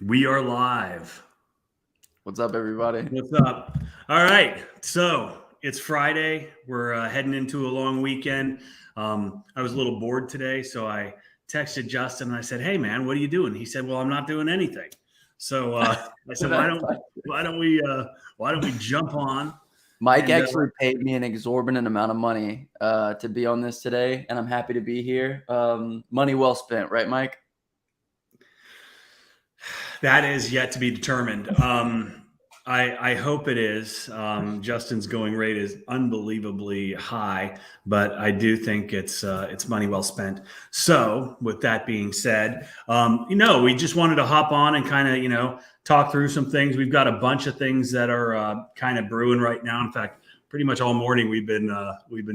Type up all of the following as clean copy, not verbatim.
We are live. What's up, everybody? What's up? All right. So it's Friday. We're heading into a long weekend. I was a little bored today, so I texted Justin and I said, "Hey, man, what are you doing?" He said, "Well, I'm not doing anything." So I said, why don't we jump on?" Mike And actually paid me an exorbitant amount of money to be on this today, and I'm happy to be here. Money well spent, right, Mike? that is yet to be determined. I hope it is. Justin's going rate is unbelievably high, but I do think it's money well spent. So, with that being said, we just wanted to hop on and kind of talk through some things. We've got a bunch of things that are kind of brewing right now. In fact, pretty much all morning we've been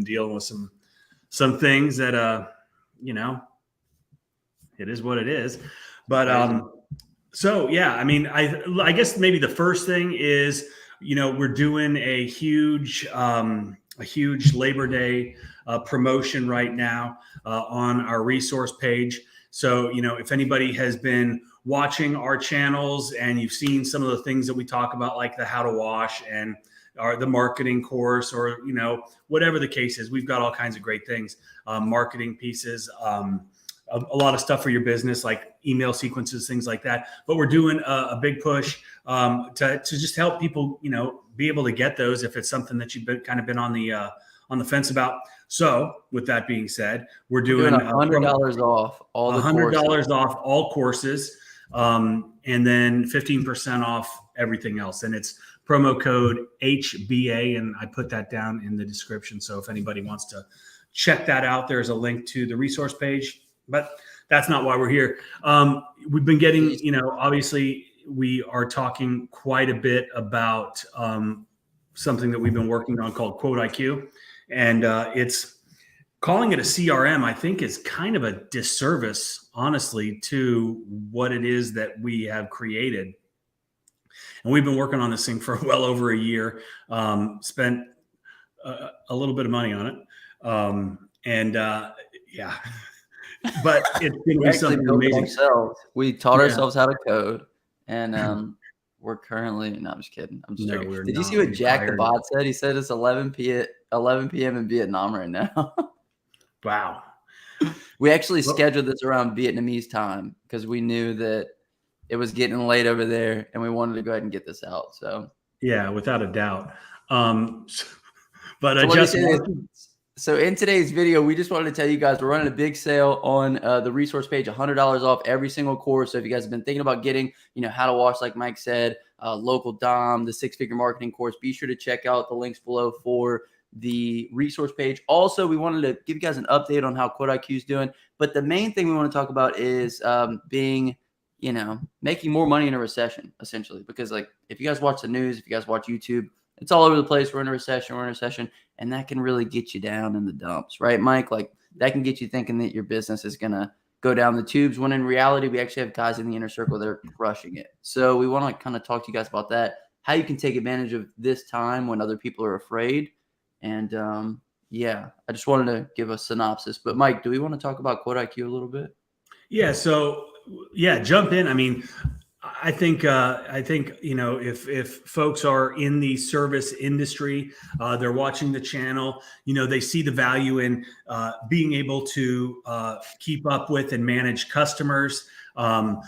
dealing with some things that it is what it is. But so yeah, I mean, I guess maybe the first thing is, we're doing a huge Labor Day promotion right now on our resource page. So if anybody has been watching our channels and you've seen some of the things that we talk about, like the how to wash and the marketing course, or whatever the case is, we've got all kinds of great things, marketing pieces. A lot of stuff for your business, like email sequences, things like that. But we're doing a big push to just help people, be able to get those if it's something that you've been on the fence about. So, with that being said, we're doing $100 off all the $100 off all courses, and then 15% off everything else. And it's promo code HBA, and I put that down in the description. So if anybody wants to check that out, there's a link to the resource page. But that's not why we're here. We've been getting, obviously we are talking quite a bit about something that we've been working on called Quote IQ. And it's calling it a CRM, I think, is kind of a disservice, honestly, to what it is that we have created. And we've been working on this thing for well over a year, spent a little bit of money on it. Yeah. But it's going to be something amazing. We taught ourselves how to code, and we're currently. No, I'm just kidding. I'm just joking. Did you see what Jack the Bot said? He said it's 11 p.m. in Vietnam right now. Wow. We actually scheduled this around Vietnamese time because we knew that it was getting late over there, and we wanted to go ahead and get this out. So yeah, without a doubt. But Justin. So in today's video, we just wanted to tell you guys we're running a big sale on the resource page, $100 off every single course. So if you guys have been thinking about getting, how to wash, like Mike said, local Dom, the 6-figure marketing course, be sure to check out the links below for the resource page. Also, we wanted to give you guys an update on how Quote IQ is doing. But the main thing we want to talk about is making more money in a recession, essentially. Because if you guys watch the news, if you guys watch YouTube, it's all over the place. We're in a recession, and that can really get you down in the dumps, right, Mike? Like, that can get you thinking that your business is going to go down the tubes, when in reality, we actually have guys in the inner circle that are crushing it. So we want to kind of talk to you guys about that, how you can take advantage of this time when other people are afraid. And, I just wanted to give a synopsis. But, Mike, do we want to talk about Quote IQ a little bit? Yeah, so, jump in. I mean, I think if folks are in the service industry, they're watching the channel, they see the value in being able to keep up with and manage customers. Why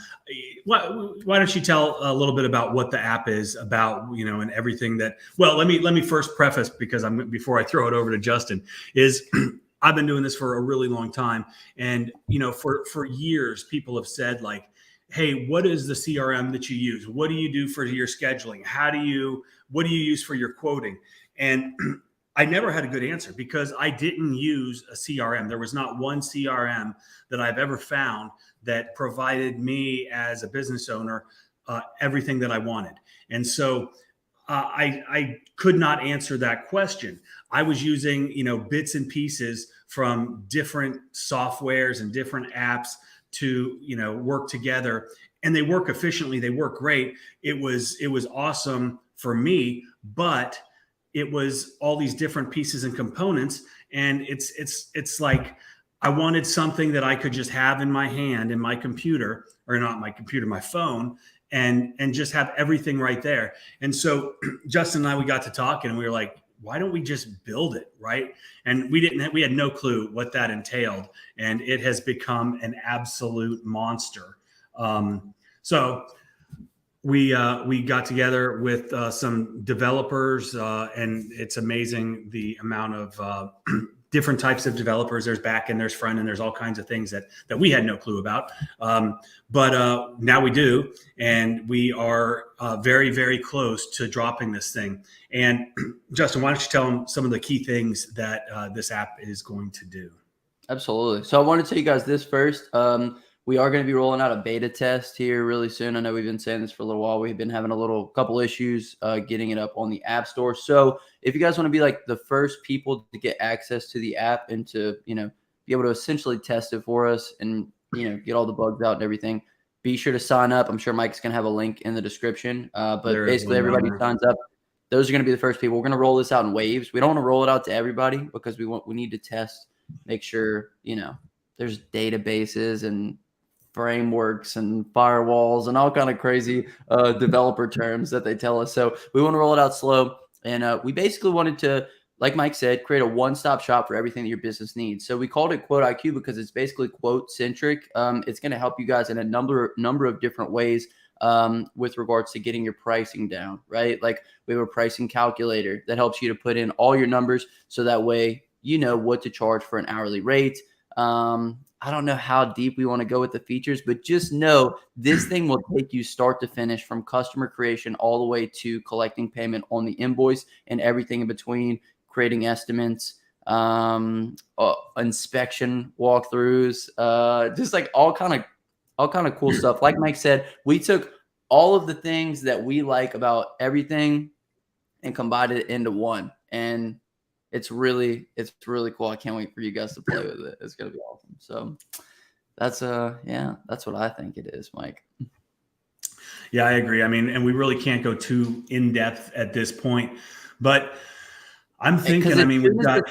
don't you tell a little bit about what the app is about, and everything that? Well, let me first preface, because before I throw it over to Justin, is I've been doing this for a really long time, and for years people have said, like, hey, what is the CRM that you use? What do you do for your scheduling? What do you use for your quoting? And I never had a good answer, because I didn't use a CRM. There was not one CRM that I've ever found that provided me as a business owner everything that I wanted. And so I could not answer that question. I was using, bits and pieces from different softwares and different apps to work together, and they work efficiently. They work great. It was awesome for me, but it was all these different pieces and components, and it's like I wanted something that I could just have in my hand, in my computer, or not my computer, my phone, and just have everything right there. And so Justin and I, we got to talking, and we were like, why don't we just build it, right? And we had no clue what that entailed, and it has become an absolute monster. So we got together with some developers, and it's amazing the amount of different types of developers. There's back end, there's front end, there's all kinds of things that we had no clue about. But now we do, and we are very, very close to dropping this thing. And Justin, why don't you tell them some of the key things that this app is going to do? Absolutely. So I want to tell you guys this first. We are going to be rolling out a beta test here really soon. I know we've been saying this for a little while. We've been having a couple issues getting it up on the App Store. So if you guys want to be like the first people to get access to the app and to, be able to essentially test it for us and, get all the bugs out and everything, be sure to sign up. I'm sure Mike's going to have a link in the description. But basically everybody who signs up, those are going to be the first people. We're going to roll this out in waves. We don't want to roll it out to everybody because we need to test, make sure, there's databases and frameworks and firewalls and all kind of crazy developer terms that they tell us. So we want to roll it out slow. And we basically wanted to, like Mike said, create a one-stop shop for everything that your business needs. So we called it Quote IQ because it's basically quote centric. It's going to help you guys in a number of different ways with regards to getting your pricing down, right? Like we have a pricing calculator that helps you to put in all your numbers. So that way, you know what to charge for an hourly rate. I don't know how deep we want to go with the features, but just know this thing will take you start to finish from customer creation all the way to collecting payment on the invoice and everything in between, creating estimates, inspection walkthroughs, just like all kind of cool stuff. Like Mike said, we took all of the things that we like about everything and combined it into one. And it's really cool. I can't wait for you guys to play with it. It's going to be awesome. So that's what I think it is, Mike. Yeah, I agree. I mean, and we really can't go too in depth at this point, but I'm thinking, we've got,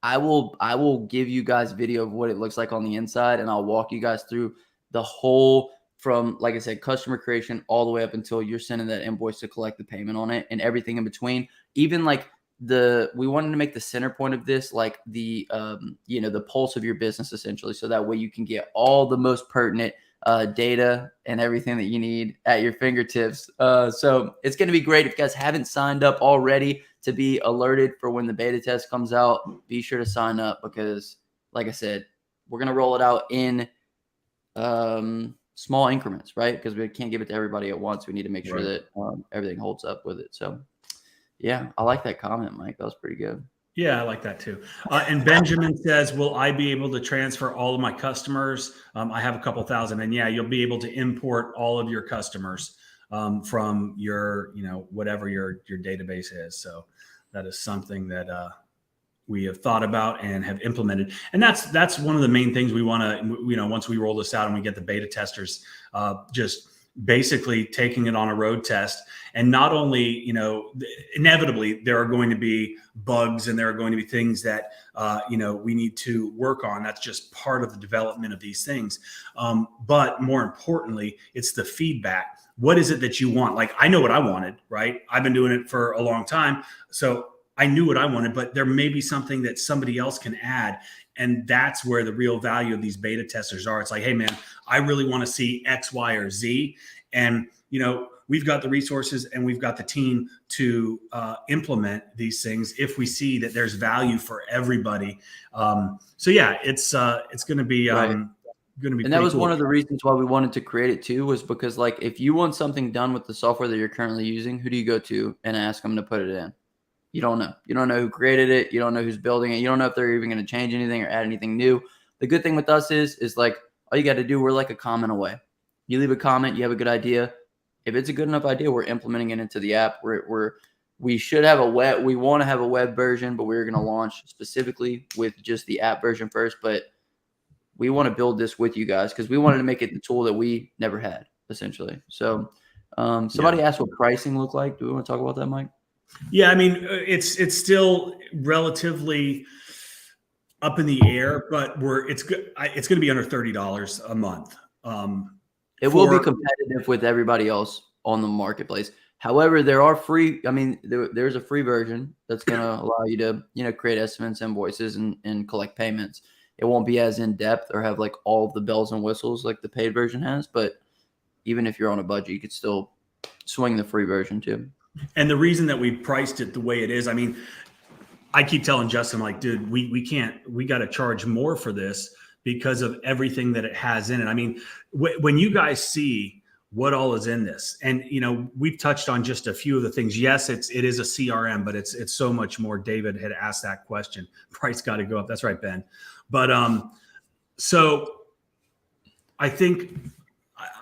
I will give you guys video of what it looks like on the inside, and I'll walk you guys through the whole, from, like I said, customer creation all the way up until you're sending that invoice to collect the payment on it and everything in between. Even like we wanted to make the center point of this like the the pulse of your business essentially, so that way you can get all the most pertinent data and everything that you need at your fingertips. So it's going to be great. If you guys haven't signed up already to be alerted for when the beta test comes out, be sure to sign up because, like I said, we're going to roll it out in small increments, right? Because we can't give it to everybody at once. We need to make sure that everything holds up with it. So yeah, I like that comment, Mike. That was pretty good. Yeah, I like that too. And Benjamin says, will I be able to transfer all of my customers? I have a couple thousand, and yeah, you'll be able to import all of your customers from your, whatever your database is. So that is something that we have thought about and have implemented. And that's one of the main things we want to, once we roll this out and we get the beta testers, just basically taking it on a road test. And not only, inevitably there are going to be bugs and there are going to be things that, we need to work on. That's just part of the development of these things. But more importantly, it's the feedback. What is it that you want? Like, I know what I wanted, right? I've been doing it for a long time. So I knew what I wanted, but there may be something that somebody else can add. And that's where the real value of these beta testers are. It's like, hey man, I really want to see X, Y, or Z. And, we've got the resources and we've got the team to implement these things if we see that there's value for everybody. So yeah, it's going to be, going to be, and that was cool. One of the reasons why we wanted to create it too, was because like, if you want something done with the software that you're currently using, who do you go to and ask them to put it in? You don't know. You don't know who created it. You don't know who's building it. You don't know if they're even going to change anything or add anything new. The good thing with us is like, all you got to do, we're like a comment away. You leave a comment, you have a good idea. If it's a good enough idea, we're implementing it into the app. We should have we want to have a web version, but we're going to launch specifically with just the app version first. But we want to build this with you guys because we wanted to make it the tool that we never had, essentially. So somebody asked what pricing looked like. Do we want to talk about that, Mike? Yeah, it's still relatively up in the air, but it's going to be under $30 a month. It will be competitive with everybody else on the marketplace. However, there are free. I mean, there's a free version that's going to allow you to, create estimates, invoices, and collect payments. It won't be as in depth or have like all of the bells and whistles like the paid version has. But even if you're on a budget, you could still swing the free version too. And the reason that we priced it the way it is, I mean, I keep telling Justin, like, dude, we got to charge more for this because of everything that it has in it. I mean, when you guys see what all is in this, and we've touched on just a few of the things. Yes, it is a CRM, but it's so much more. David had asked that question. Price got to go up. That's right, Ben. But so I think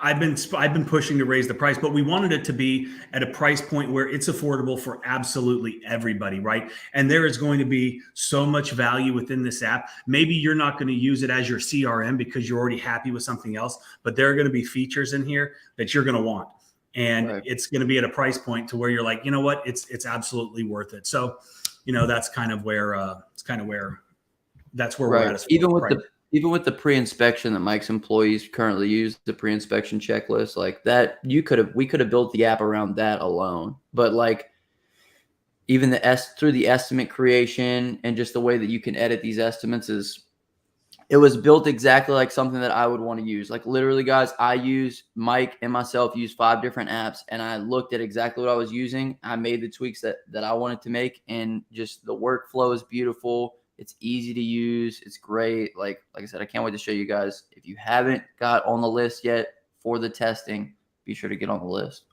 I've been pushing to raise the price, but we wanted it to be at a price point where it's affordable for absolutely everybody, right? And there is going to be so much value within this app. Maybe you're not going to use it as your CRM because you're already happy with something else, but there are going to be features in here that you're going to want. And It's going to be at a price point to where you're like, you know what, it's absolutely worth it. So, that's kind of where we're at. Even with the pre-inspection that Mike's employees currently use, the pre-inspection checklist, like that, we could have built the app around that alone. But like even through the estimate creation and just the way that you can edit these estimates it was built exactly like something that I would want to use. Like literally, guys, Mike and myself use 5 different apps, and I looked at exactly what I was using. I made the tweaks that I wanted to make, and just the workflow is beautiful. It's easy to use. It's great. Like I said, I can't wait to show you guys. If you haven't got on the list yet for the testing, be sure to get on the list.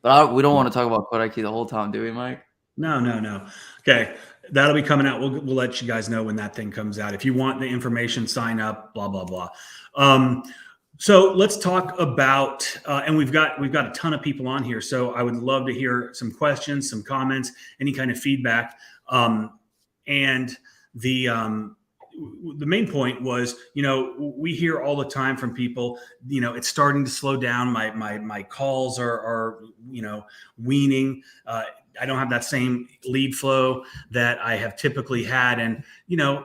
But we don't want to talk about Code IQ the whole time, do we, Mike? No. Okay. That'll be coming out. We'll let you guys know when that thing comes out. If you want the information, sign up, blah, blah, blah. So let's talk about, and we've got a ton of people on here. So I would love to hear some questions, some comments, any kind of feedback. And the main point was, we hear all the time from people, it's starting to slow down. My calls are weaning. I don't have that same lead flow that I have typically had. And,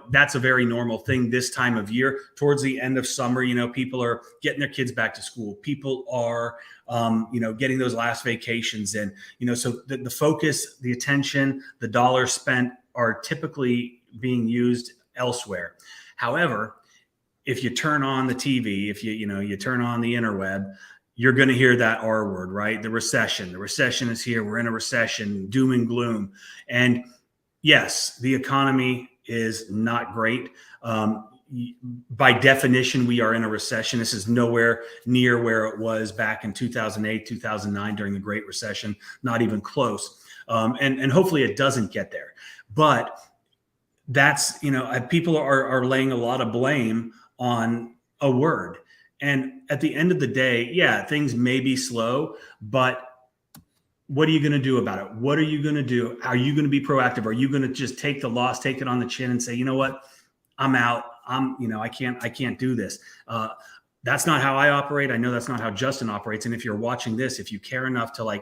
that's a very normal thing this time of year. Towards the end of summer, people are getting their kids back to school. People are, getting those last vacations in, so the focus, the attention, the dollars spent are typically being used elsewhere. However, if you turn on the TV, if you turn on the interweb, you're going to hear that R word, right? The recession is here. We're in a recession, doom and gloom. And yes, the economy is not great. By definition, we are in a recession. This is nowhere near where it was back in 2008, 2009 during the Great Recession, not even close. And hopefully it doesn't get there. But that's, people are laying a lot of blame on a word. And at the end of the day, yeah, things may be slow, but what are you going to do about it? What are you going to do? Are you going to be proactive? Are you going to just take the loss, take it on the chin and say, you know what, I'm out. I can't do this. That's not how I operate. I know that's not how Justin operates. And if you're watching this, if you care enough to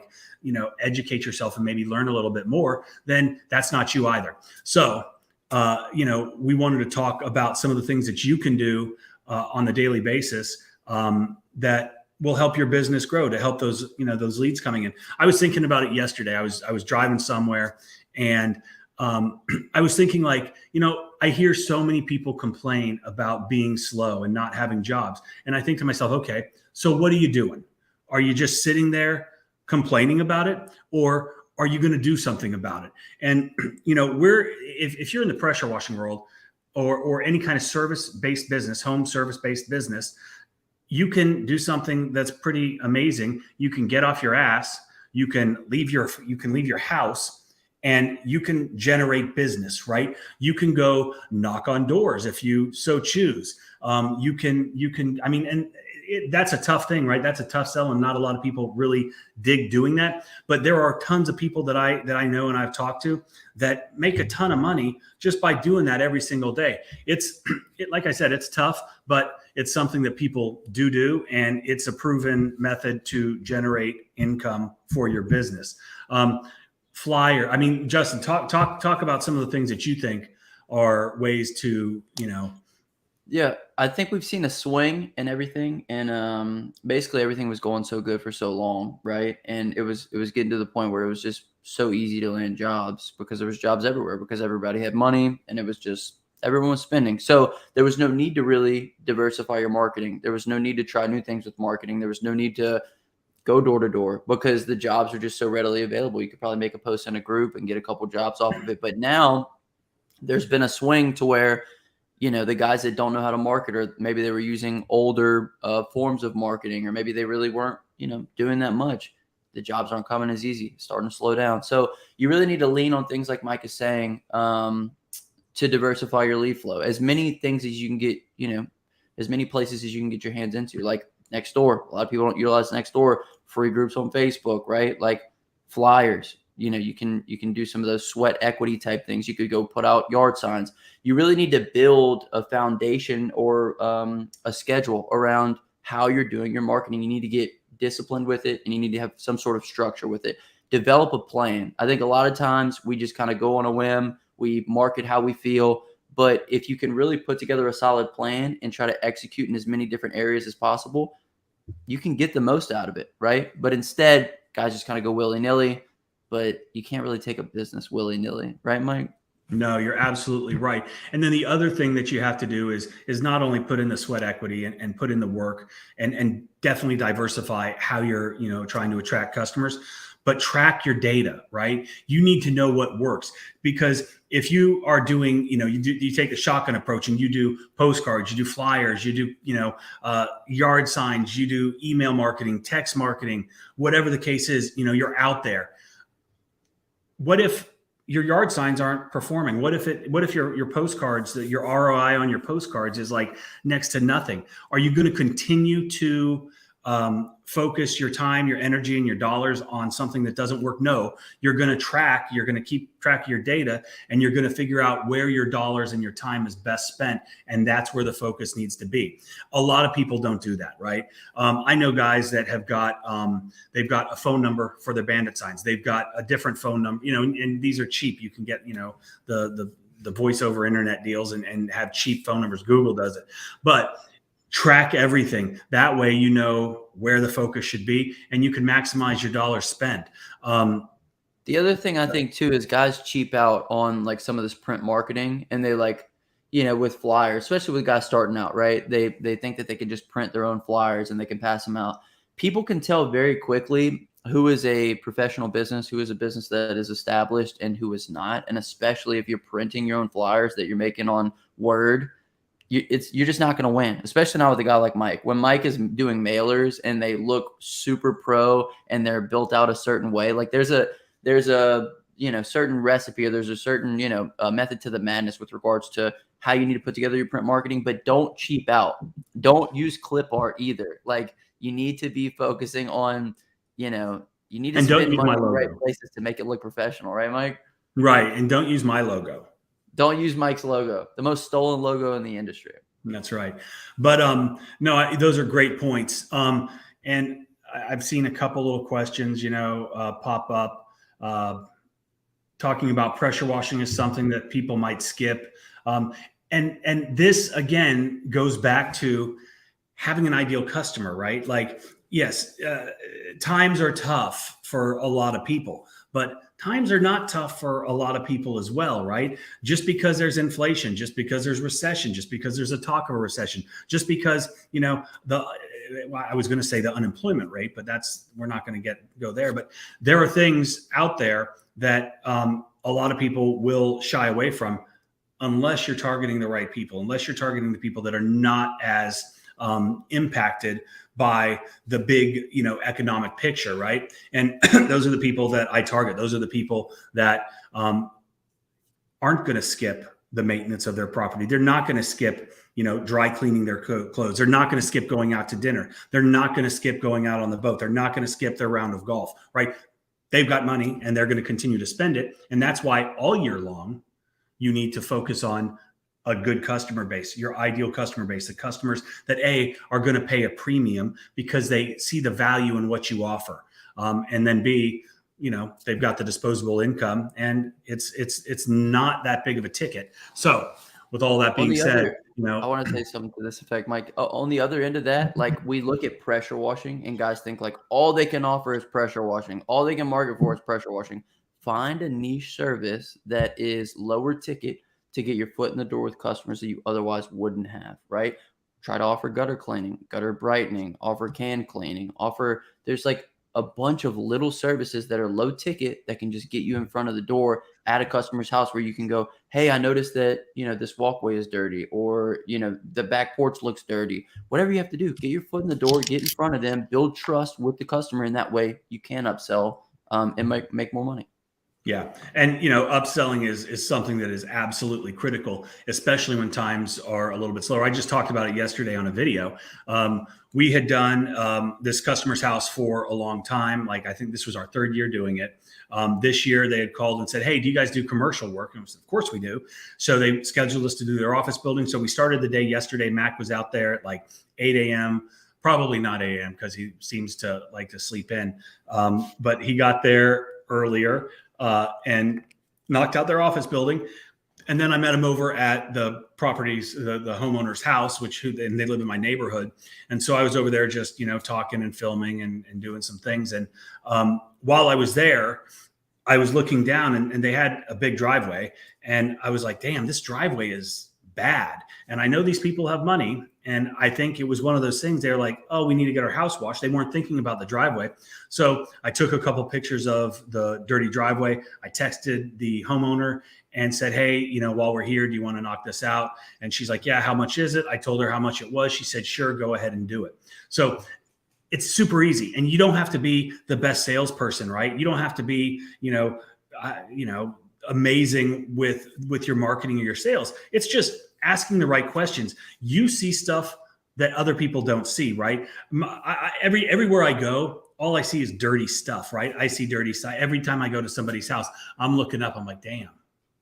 educate yourself and maybe learn a little bit more, then that's not you either. So, we wanted to talk about some of the things that you can do on a daily basis that will help your business grow, to help those leads coming in. I was thinking about it yesterday. I was driving somewhere, and I was thinking I hear so many people complain about being slow and not having jobs. And I think to myself, okay, so what are you doing? Are you just sitting there complaining about it, or are you going to do something about it? And, if you're in the pressure washing world or any kind of service-based business, home service-based business, you can do something that's pretty amazing. You can get off your ass. You can leave your house, and you can generate business, right? You can go knock on doors if you so choose. That's a tough thing, right? That's a tough sell, and not a lot of people really dig doing that. But there are tons of people that I know and I've talked to that make a ton of money just by doing that every single day. Like I said, it's tough, but it's something that people do, and it's a proven method to generate income for your business. Justin, talk about some of the things that you think are ways to, Yeah, I think we've seen a swing in everything, and basically everything was going so good for so long, right? And it was getting to the point where it was just so easy to land jobs because there was jobs everywhere because everybody had money, and it was just everyone was spending. So there was no need to really diversify your marketing. There was no need to try new things with marketing. There was no need to go door to door because the jobs are just so readily available. You could probably make a post in a group and get a couple jobs off of it. But now there's been a swing to where the guys that don't know how to market, or maybe they were using older forms of marketing, or maybe they really weren't, doing that much. The jobs aren't coming as easy, starting to slow down. So you really need to lean on things like Mike is saying to diversify your lead flow. As many things as you can get, as many places as you can get your hands into, like Nextdoor. A lot of people don't utilize Nextdoor. Free groups on Facebook, right? Like flyers. You can do some of those sweat equity type things. You could go put out yard signs. You really need to build a foundation or a schedule around how you're doing your marketing. You need to get disciplined with it, and you need to have some sort of structure with it. Develop a plan. I think a lot of times we just kind of go on a whim. We market how we feel. But if you can really put together a solid plan and try to execute in as many different areas as possible, you can get the most out of it, right? But instead, guys just kind of go willy-nilly. But you can't really take a business willy-nilly, right, Mike? No, you're absolutely right. And then the other thing that you have to do is not only put in the sweat equity and put in the work and definitely diversify how you're, trying to attract customers, but track your data, right? You need to know what works, because if you are doing, you take the shotgun approach and you do postcards, you do flyers, you do, yard signs, you do email marketing, text marketing, whatever the case is, you're out there. What if your yard signs aren't performing? What if your postcards, your ROI on your postcards is like next to nothing? Are you going to continue to focus your time, your energy, and your dollars on something that doesn't work? No, you're going to keep track of your data, and you're going to figure out where your dollars and your time is best spent. And that's where the focus needs to be. A lot of people don't do that, right? I know guys that have got, they've got a phone number for their bandit signs. They've got a different phone number, and these are cheap. You can get, the voice over internet deals and have cheap phone numbers. Google does it, but track everything. That way, where the focus should be, and you can maximize your dollars spent. The other thing I think too is guys cheap out on like some of this print marketing, and they with flyers, especially with guys starting out, right? They think that they can just print their own flyers and they can pass them out. People can tell very quickly who is a professional business, who is a business that is established, and who is not. And especially if you're printing your own flyers that you're making on Word, you're just not going to win, especially not with a guy like Mike. When Mike is doing mailers and they look super pro and they're built out a certain way, like there's a certain recipe, or there's a certain method to the madness with regards to how you need to put together your print marketing. But don't cheap out. Don't use clip art either. Like you need to be focusing on you need to spend money in the right places to make it look professional, right, Mike? Right, and don't use my logo. Don't use Mike's logo, the most stolen logo in the industry. That's right. But no, those are great points. And I've seen a couple little questions, pop up, talking about pressure washing is something that people might skip. And this again goes back to having an ideal customer, right? Like, yes, times are tough for a lot of people, but times are not tough for a lot of people as well, right? Just because there's inflation, just because there's recession, just because there's a talk of a recession, just because, I was going to say the unemployment rate, but we're not going to go there. But there are things out there that a lot of people will shy away from unless you're targeting the right people, unless you're targeting the people that are not as impacted by the big, economic picture, right? And those are the people that I target. Those are the people that aren't going to skip the maintenance of their property. They're not going to skip, dry cleaning their clothes. They're not going to skip going out to dinner. They're not going to skip going out on the boat. They're not going to skip their round of golf, right? They've got money and they're going to continue to spend it. And that's why all year long, you need to focus on a good customer base, your ideal customer base, the customers that are going to pay a premium because they see the value in what you offer. And then B, they've got the disposable income, and it's not that big of a ticket. So with all that On being the said, other I wanna say something to this effect, Mike. On the other end of that, like, we look at pressure washing and guys think, like, all they can offer is pressure washing. All they can market for is pressure washing. Find a niche service that is lower ticket to get your foot in the door with customers that you otherwise wouldn't have, right? Try to offer gutter cleaning, gutter brightening, offer can cleaning, there's, like, a bunch of little services that are low ticket that can just get you in front of the door at a customer's house where you can go, hey, I noticed that, this walkway is dirty, or, the back porch looks dirty. Whatever you have to do, get your foot in the door, get in front of them, build trust with the customer. And that way you can upsell and make more money. Yeah. And, upselling is something that is absolutely critical, especially when times are a little bit slower. I just talked about it yesterday on a video. We had done this customer's house for a long time. Like, I think this was our third year doing it. This year they had called and said, hey, do you guys do commercial work? And I said, of course we do. So they scheduled us to do their office building. So we started the day yesterday. Mac was out there at like 8 a.m., probably not 8 a.m. because he seems to like to sleep in. But he got there earlier and knocked out their office building. And then I met him over at the properties, the homeowner's house, and they live in my neighborhood. And so I was over there just, talking and filming and doing some things. And while I was there, I was looking down and they had a big driveway. And I was like, damn, this driveway is bad. And I know these people have money. And I think it was one of those things. They're like, oh, we need to get our house washed. They weren't thinking about the driveway. So I took a couple pictures of the dirty driveway. I texted the homeowner and said, hey, while we're here, do you want to knock this out? And she's like, yeah, how much is it? I told her how much it was. She said, sure, go ahead and do it. So it's super easy. And you don't have to be the best salesperson, right? You don't have to be, amazing with your marketing or your sales. It's just asking the right questions. You see stuff that other people don't see, right? Everywhere I go, all I see is dirty stuff, right? I see dirty stuff. Every time I go to somebody's house, I'm looking up, I'm like, damn,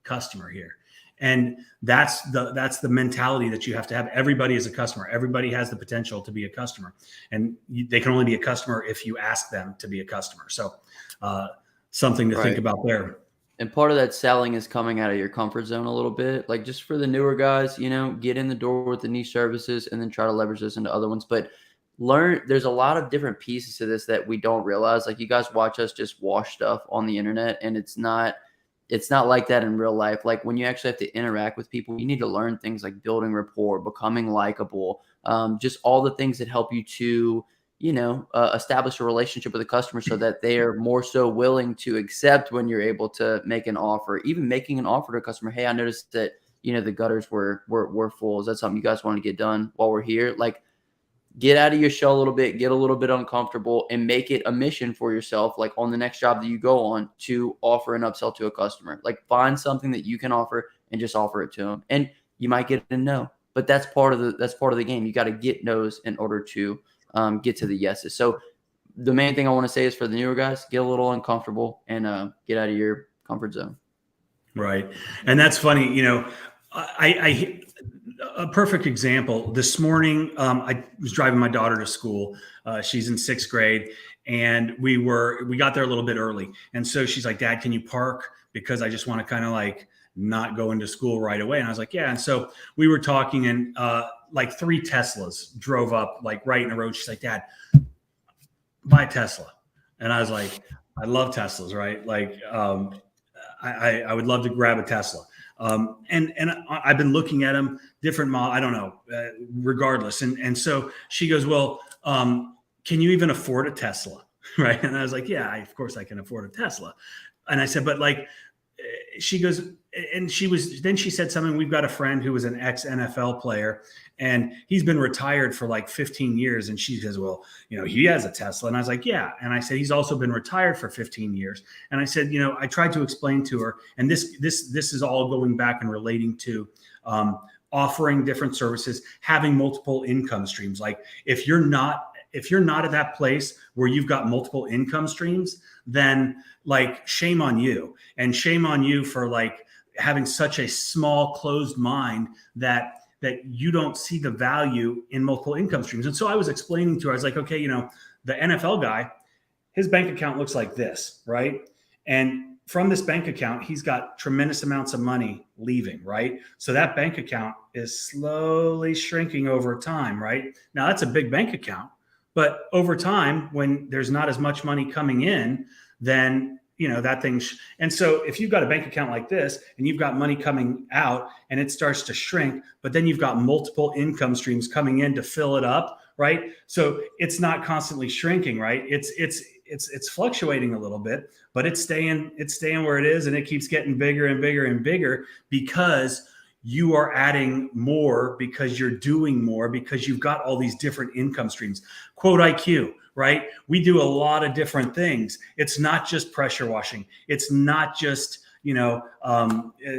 customer here. And that's the mentality that you have to have. Everybody is a customer. Everybody has the potential to be a customer. And they can only be a customer if you ask them to be a customer. So something to think about there. And part of that selling is coming out of your comfort zone a little bit. Like, just for the newer guys, get in the door with the niche services and then try to leverage this into other ones. But there's a lot of different pieces to this that we don't realize. Like, you guys watch us just wash stuff on the internet, and it's not like that in real life. Like, when you actually have to interact with people, you need to learn things like building rapport, becoming likable, just all the things that help you to establish a relationship with a customer so that they are more so willing to accept when you're able to make an offer. Even making an offer to a customer, hey, I noticed that, the gutters were full. Is that something you guys want to get done while we're here? Like, get out of your shell a little bit, get a little bit uncomfortable, and make it a mission for yourself, like on the next job that you go on, to offer an upsell to a customer. Like, find something that you can offer and just offer it to them. And you might get a no, but that's part of the game. You got to get no's in order to get to the yeses. So the main thing I want to say is, for the newer guys, get a little uncomfortable and get out of your comfort zone. Right. And that's funny. I a perfect example this morning. I was driving my daughter to school. She's in 6th grade, and we got there a little bit early. And so she's like, Dad, can you park? Because I just want to kind of like not go into school right away. And I was like, yeah. And so we were talking, and like 3 Teslas drove up like right in a row. She's like, Dad, buy a Tesla. And I was like, I love Teslas, right? Like, I would love to grab a Tesla. And I've been looking at them, different model, I don't know, regardless. And so she goes, well, can you even afford a Tesla? Right. And I was like, yeah, of course I can afford a Tesla. And I said, but like, she goes, and then she said something. We've got a friend who was an ex-NFL player, and he's been retired for like 15 years. And she says, well, he has a Tesla. And I was like, yeah. And I said, he's also been retired for 15 years. And I said, I tried to explain to her, and this is all going back and relating to offering different services, having multiple income streams. Like, if you're not at that place where you've got multiple income streams, then like, shame on you, and shame on you for like having such a small, closed mind that you don't see the value in multiple income streams. And so I was explaining to her, I was like, okay, the NFL guy, his bank account looks like this, right? And from this bank account, he's got tremendous amounts of money leaving, right? So that bank account is slowly shrinking over time, right? Now that's a big bank account, but over time, when there's not as much money coming in, then that thing. And so if you've got a bank account like this and you've got money coming out and it starts to shrink, but then you've got multiple income streams coming in to fill it up, right? So it's not constantly shrinking, right? It's fluctuating a little bit, but it's staying where it is, and it keeps getting bigger and bigger and bigger because you are adding more, because you're doing more, because you've got all these different income streams. Quote IQ, right? We do a lot of different things. It's not just pressure washing. It's not just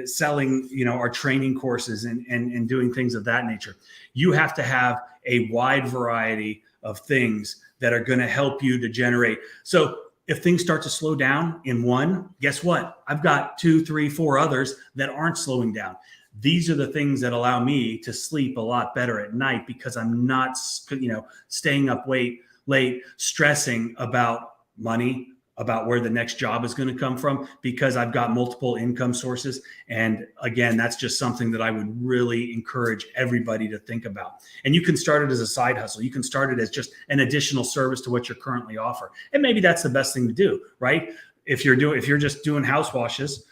selling our training courses and doing things of that nature. You have to have a wide variety of things that are going to help you to generate. So if things start to slow down in one, guess what? I've got 2, 3, 4 others that aren't slowing down. These are the things that allow me to sleep a lot better at night, because I'm not, staying up late, stressing about money, about where the next job is going to come from, because I've got multiple income sources. And again, that's just something that I would really encourage everybody to think about. And you can start it as a side hustle. You can start it as just an additional service to what you're currently offering. And maybe that's the best thing to do, right? If you're just doing house washes,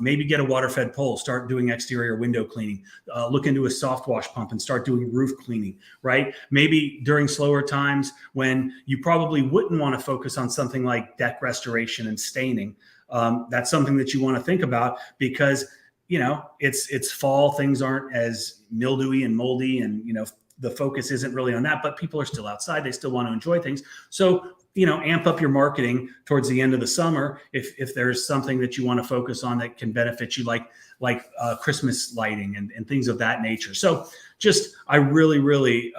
maybe get a water-fed pole, start doing exterior window cleaning, look into a soft wash pump and start doing roof cleaning, right? Maybe during slower times when you probably wouldn't want to focus on something like deck restoration and staining, that's something that you want to think about, because it's fall, things aren't as mildewy and moldy, and the focus isn't really on that, but people are still outside, they still want to enjoy things. So amp up your marketing towards the end of the summer if there's something that you want to focus on that can benefit you, like Christmas lighting and things of that nature. So just I really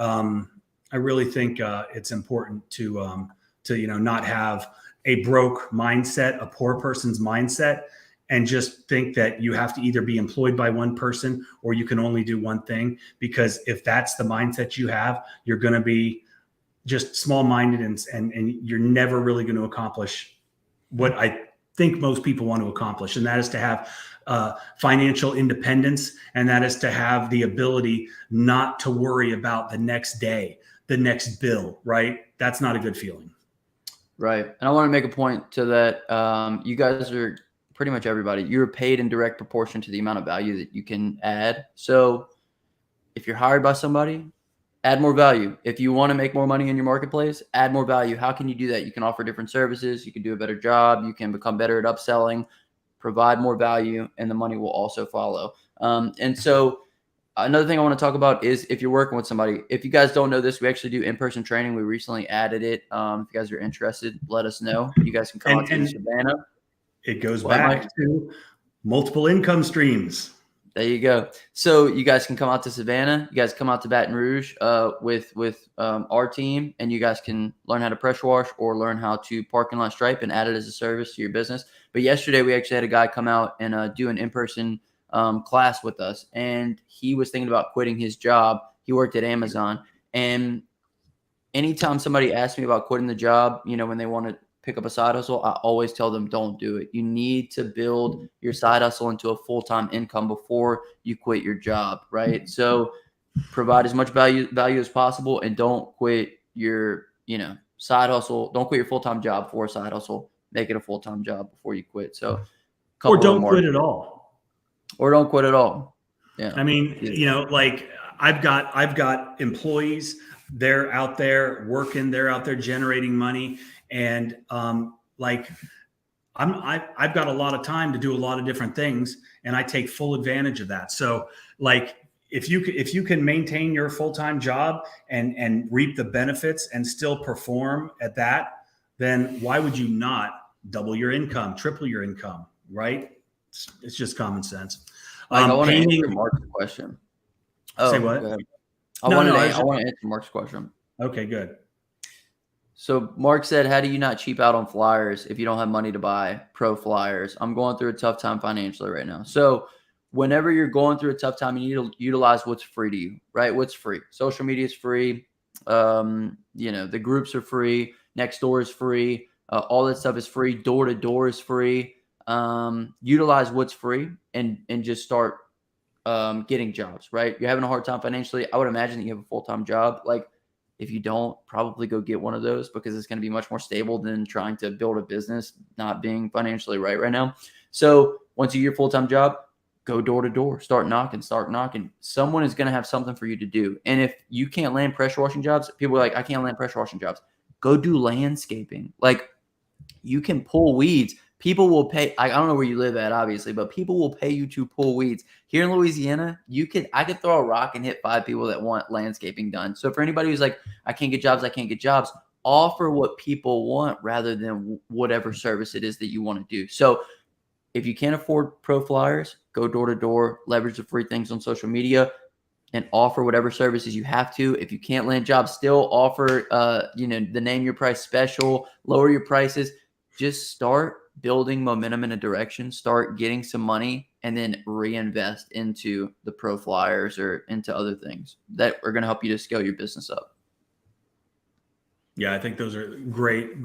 think it's important to not have a broke mindset, a poor person's mindset, and just think that you have to either be employed by one person or you can only do one thing. Because if that's the mindset you have, you're going to be just small-minded and you're never really going to accomplish what I think most people want to accomplish. And that is to have financial independence. And that is to have the ability not to worry about the next day, the next bill, right? That's not a good feeling. Right. And I want to make a point to that. You guys are pretty much everybody. You're paid in direct proportion to the amount of value that you can add. So if you're hired by somebody, add more value. If you want to make more money in your marketplace, add more value. How can you do that? You can offer different services. You can do a better job. You can become better at upselling, provide more value, and the money will also follow. And so another thing I want to talk about is if you're working with somebody. If you guys don't know this, we actually do in-person training. We recently added it. If you guys are interested, let us know. You guys can come out to Savannah. It goes back to multiple income streams. There you go. So you guys can come out to Savannah. You guys come out to Baton Rouge with our team, and you guys can learn how to pressure wash or learn how to parking lot stripe and add it as a service to your business. But yesterday we actually had a guy come out and do an in-person class with us, and he was thinking about quitting his job. He worked at Amazon, and anytime somebody asks me about quitting the job, when they want to pick up a side hustle, I always tell them, don't do it. You need to build your side hustle into a full-time income before you quit your job, right? So provide as much value as possible, and don't quit your, side hustle. Don't quit your full-time job for a side hustle. Make it a full-time job before you quit. So, or don't quit at all. Or don't quit at all. Yeah. I mean, like I've got employees. They're out there working. They're out there generating money. And I've got a lot of time to do a lot of different things, and I take full advantage of that. So like if you can maintain your full-time job and reap the benefits and still perform at that, then why would you not double your income, triple your income, right? It's just common sense. I want to answer Mark's question. Say what? I want to answer Mark's question. Okay, good. So Mark said, how do you not cheap out on flyers if you don't have money to buy pro flyers? I'm going through a tough time financially right now. So whenever you're going through a tough time, you need to utilize what's free to you, right? What's free? Social media is free. The groups are free. Nextdoor is free. All that stuff is free. Door to door is free. utilize what's free and just start getting jobs, right? You're having a hard time financially. I would imagine that you have a full-time job. Like if you don't, probably go get one of those because it's going to be much more stable than trying to build a business, not being financially right now. So once you get your full-time job, go door to door, start knocking. Someone is going to have something for you to do. And if you can't land pressure washing jobs, people are like, I can't land pressure washing jobs. Go do landscaping. Like you can pull weeds. People will pay. I don't know where you live at, obviously, but people will pay you to pull weeds. Here in Louisiana, I could throw a rock and hit 5 people that want landscaping done. So for anybody who's like, I can't get jobs, offer what people want rather than whatever service it is that you want to do. So if you can't afford pro flyers, go door to door, leverage the free things on social media, and offer whatever services you have to. If you can't land jobs, still offer, the name your price special, lower your prices. Just start building momentum in a direction, start getting some money, and then reinvest into the pro flyers or into other things that are going to help you to scale your business up. Yeah, I think those are great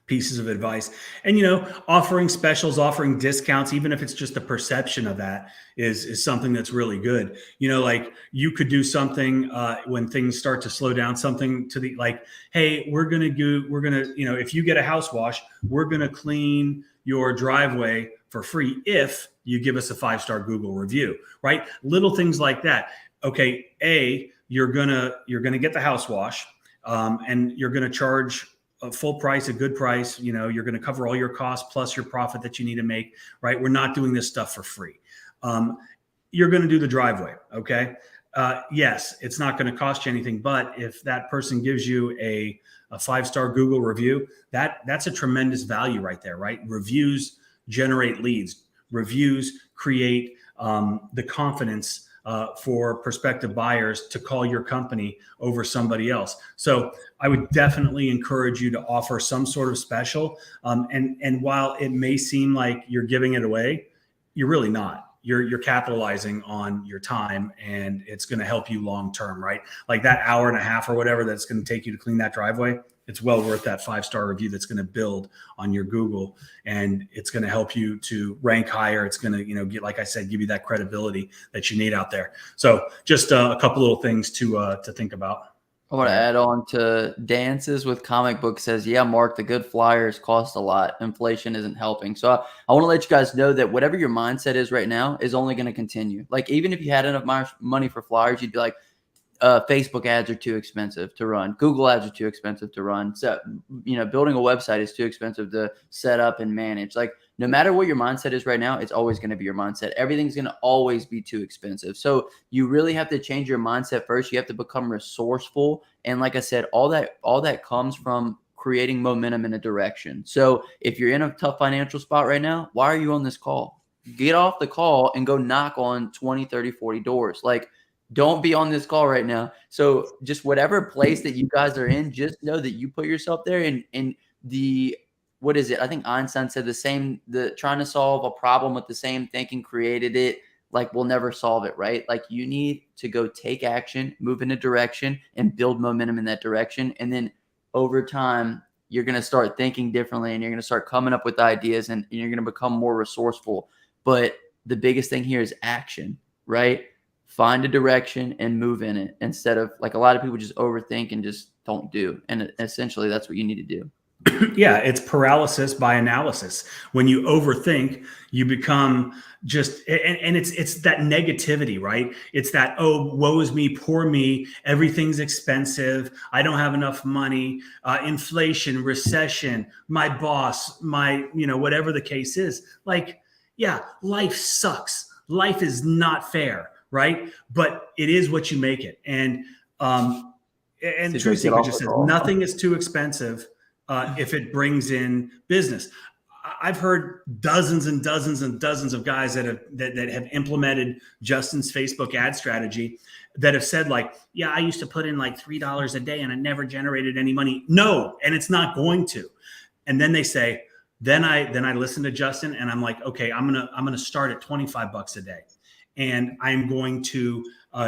pieces of advice. And, offering specials, offering discounts, even if it's just a perception of that is something that's really good. Like you could do something when things start to slow down, something to the like, hey, if you get a house wash, we're going to clean your driveway for free if you give us a 5-star Google review, right? Little things like that. Okay, you're gonna get the house wash. And you're going to charge a full price, a good price. You're going to cover all your costs plus your profit that you need to make, right? We're not doing this stuff for free. You're going to do the driveway. Okay. Yes, it's not going to cost you anything, but if that person gives you a 5-star Google review, that's a tremendous value right there, right? Reviews generate leads. Reviews create the confidence for prospective buyers to call your company over somebody else. So I would definitely encourage you to offer some sort of special. And while it may seem like you're giving it away, you're really not. You're capitalizing on your time, and it's going to help you long term, right? Like that hour and a half or whatever that's going to take you to clean that driveway. It's well worth that 5-star review that's going to build on your Google, and it's going to help you to rank higher. It's going to, get, like I said, give you that credibility that you need out there. So just a couple little things to think about. I want to add on to Dances with Comic Book says, yeah, Mark, the good flyers cost a lot. Inflation isn't helping. So I want to let you guys know that whatever your mindset is right now is only going to continue. Like even if you had enough money for flyers, you'd be like, Facebook ads are too expensive to run. Google ads are too expensive to run. So, building a website is too expensive to set up and manage. Like no matter what your mindset is right now, it's always going to be your mindset. Everything's going to always be too expensive. So you really have to change your mindset first. You have to become resourceful. And like I said, all that comes from creating momentum in a direction. So if you're in a tough financial spot right now, why are you on this call? Get off the call and go knock on 20, 30, 40 doors. Like, don't be on this call right now. So just whatever place that you guys are in, just know that you put yourself there and what is it? I think Einstein said trying to solve a problem with the same thinking created it. Like we'll never solve it, right? Like you need to go take action, move in a direction and build momentum in that direction. And then over time, you're going to start thinking differently and you're going to start coming up with ideas and you're going to become more resourceful. But the biggest thing here is action, right? Find a direction and move in it instead of like a lot of people just overthink and just don't do. And essentially that's what you need to do. Yeah, it's paralysis by analysis. When you overthink, you become just, and it's that negativity, right? It's that, oh, woe is me, poor me, everything's expensive, I don't have enough money, inflation, recession, my boss, whatever the case is. Like, yeah, life sucks. Life is not fair, right? But it is what you make it. And True Secret just says nothing is too expensive if it brings in business. I've heard dozens and dozens and dozens of guys that have implemented Justin's Facebook ad strategy that have said like, yeah, I used to put in like $3 a day and it never generated any money. No, and it's not going to. And then they say, then I listen to Justin and I'm like, okay, I'm gonna start at $25 a day, and I'm going to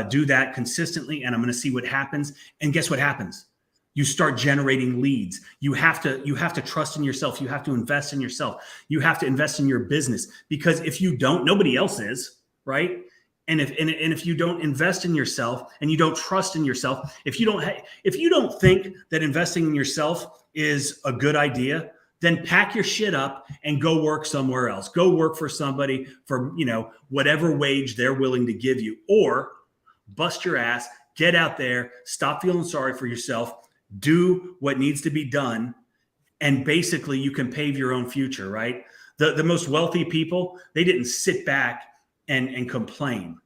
do that consistently, and I'm going to see what happens. And guess what happens? You start generating leads. You have to trust in yourself. You have to invest in yourself. You have to invest in your business, because if you don't, nobody else is, right? And if you don't invest in yourself and you don't trust in yourself, if you don't think that investing in yourself is a good idea, then pack your shit up and go work somewhere else. Go work for somebody for, whatever wage they're willing to give you, or bust your ass, get out there, stop feeling sorry for yourself, do what needs to be done, and basically you can pave your own future, right? The most wealthy people, they didn't sit back and complain.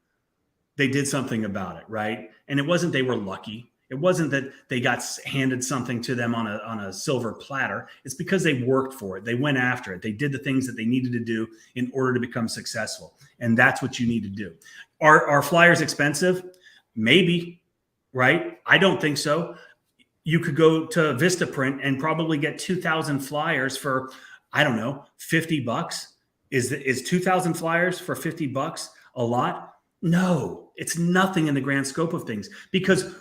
They did something about it, right? And it wasn't they were lucky. It wasn't that they got handed something to them on a silver platter. It's because they worked for it. They went after it. They did the things that they needed to do in order to become successful. And that's what you need to do. Are flyers expensive? Maybe, right? I don't think so. You could go to Vistaprint and probably get 2,000 flyers for, I don't know, $50. Is 2,000 flyers for $50 a lot? No, it's nothing in the grand scope of things, because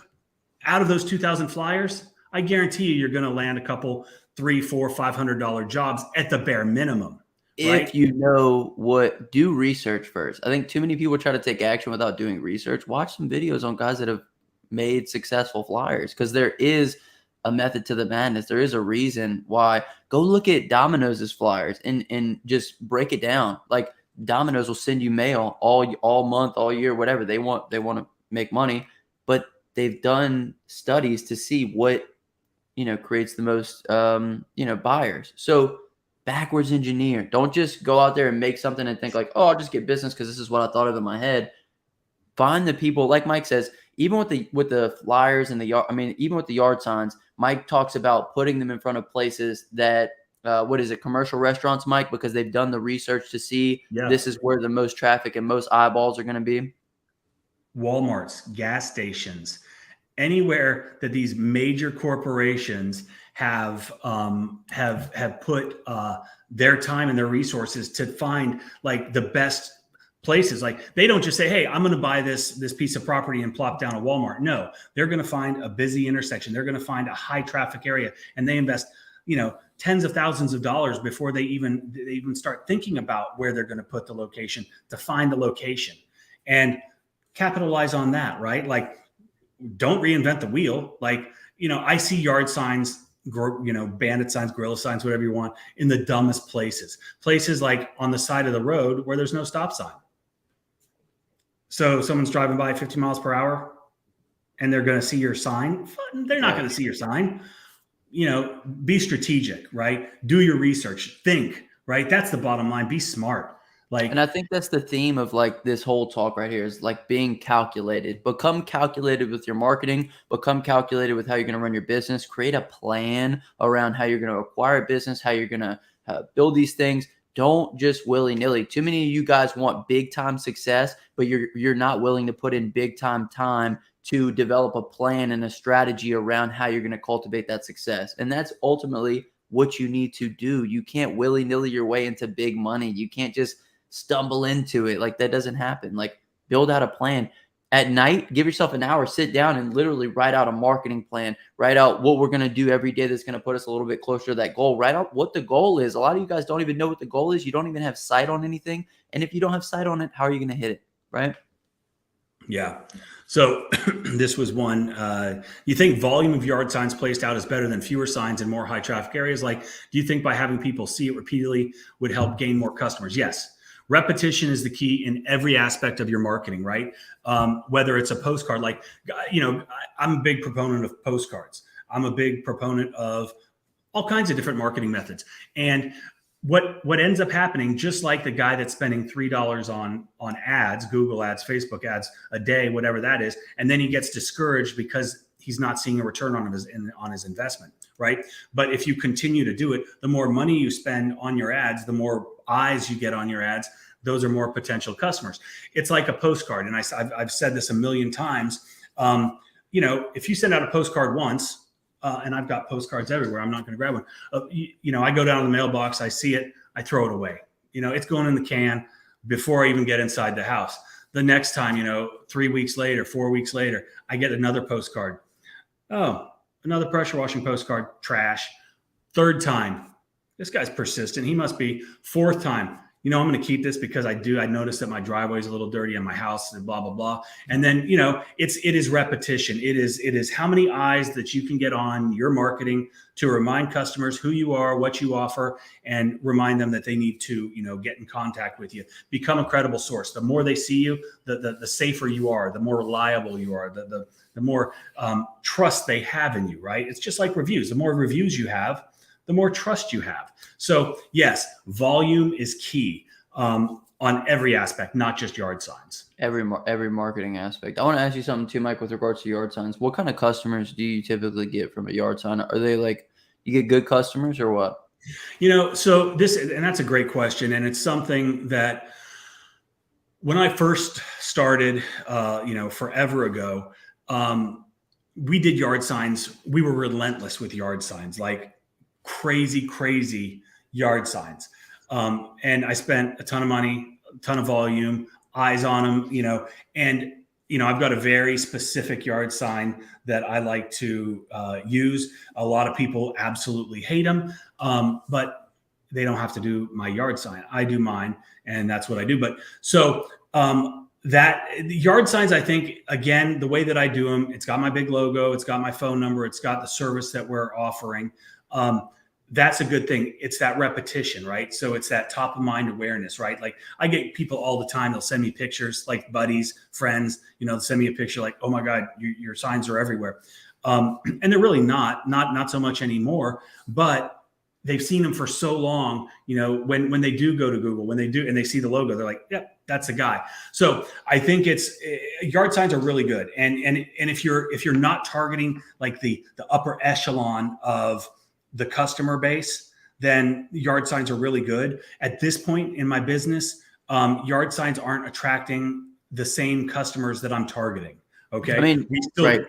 out of those 2,000 flyers, I guarantee you're going to land a couple $300, $400, $500 jobs at the bare minimum. Right? If you do research first. I think too many people try to take action without doing research. Watch some videos on guys that have made successful flyers, because there is a method to the madness. There is a reason why. Go look at Domino's flyers and just break it down. Like, Domino's will send you mail all month, all year, whatever they want. They want to make money, but they've done studies to see what creates the most buyers. So backwards engineer. Don't just go out there and make something and think like, oh, I'll just get business because this is what I thought of in my head. Find the people, like Mike says, even with the flyers and even with the yard signs, Mike talks about putting them in front of places that commercial restaurants, Mike, because they've done the research to see this is where the most traffic and most eyeballs are going to be. Walmarts, gas stations, anywhere that these major corporations have put their time and their resources to find like the best places. Like, they don't just say, hey, I'm going to buy this piece of property and plop down a Walmart. No, they're going to find a busy intersection. They're going to find a high traffic area, and they invest, tens of thousands of dollars before they even start thinking about where they're going to put the location, to find the location and capitalize on that, right? Like, don't reinvent the wheel. Like, I see yard signs, bandit signs, gorilla signs, whatever you want, in the dumbest places like on the side of the road where there's no stop sign. So someone's driving by 50 miles per hour and they're going to see your sign. They're not going to see your sign. Be strategic, right? Do your research, think, right? That's the bottom line. Be smart. And I think that's the theme of like this whole talk right here is like being calculated. Become calculated with your marketing, become calculated with how you're going to run your business, create a plan around how you're going to acquire a business, how you're going to build these things. Don't just willy-nilly. Too many of you guys want big time success, but you're not willing to put in big time to develop a plan and a strategy around how you're going to cultivate that success. And that's ultimately what you need to do. You can't willy-nilly your way into big money. You can't just stumble into it. Like, that doesn't happen. Like, build out a plan. At night, give yourself an hour, sit down and literally write out a marketing plan. Write out what we're going to do every day that's going to put us a little bit closer to that goal. Write out what the goal is. A lot of you guys don't even know what the goal is. You don't even have sight on anything. And if you don't have sight on it, how are you going to hit it? Right? Yeah. So this was one. You think volume of yard signs placed out is better than fewer signs in more high traffic areas? Like, do you think by having people see it repeatedly would help gain more customers? Yes. Repetition is the key in every aspect of your marketing, right? Whether it's a postcard, like, I'm a big proponent of postcards. I'm a big proponent of all kinds of different marketing methods. And what ends up happening, just like the guy that's spending $3 on ads, Google ads, Facebook ads a day, whatever that is, and then he gets discouraged because he's not seeing a return on his investment, right? But if you continue to do it, the more money you spend on your ads, the more eyes you get on your ads, those are more potential customers. It's like a postcard. And I've said this a million times. If you send out a postcard once, and I've got postcards everywhere, I'm not going to grab one. I go down to the mailbox, I see it, I throw it away. It's going in the can before I even get inside the house. The next time, 3 weeks later, 4 weeks later, I get another postcard. Oh, another pressure washing postcard, trash. Third time, this guy's persistent. He must be. Fourth time, I'm going to keep this because I noticed that my driveway is a little dirty in my house and blah, blah, blah. And then, it is repetition. It is how many eyes that you can get on your marketing to remind customers who you are, what you offer, and remind them that they need to, get in contact with you. Become a credible source. The more they see you, the safer you are, the more reliable you are, the more trust they have in you, right? It's just like reviews. The more reviews you have, the more trust you have. So yes, volume is key on every aspect, not just yard signs. Every marketing aspect. I want to ask you something too, Mike, with regards to yard signs. What kind of customers do you typically get from a yard sign? Are they like, you get good customers or what? So and that's a great question. And it's something that when I first started, forever ago, we did yard signs. We were relentless with yard signs, like crazy yard signs. And I spent a ton of money, a ton of volume, eyes on them, and, I've got a very specific yard sign that I like to use. A lot of people absolutely hate them, but they don't have to do my yard sign. I do mine, and that's what I do. But so that the yard signs, I think, again, the way that I do them, it's got my big logo, it's got my phone number, it's got the service that we're offering. That's a good thing. It's that repetition, right? So it's that top of mind awareness, right? Like I get people all the time. They'll send me pictures, like buddies, friends, they'll send me a picture like, oh my God, your signs are everywhere. And they're really not so much anymore, but they've seen them for so long, when they do go to Google, when they do, and they see the logo, they're like, yep, that's the guy. So I think yard signs are really good. And if you're not targeting like the upper echelon of the customer base, then yard signs are really good. At this point in my business, yard signs aren't attracting the same customers that I'm targeting. Okay. I mean, right.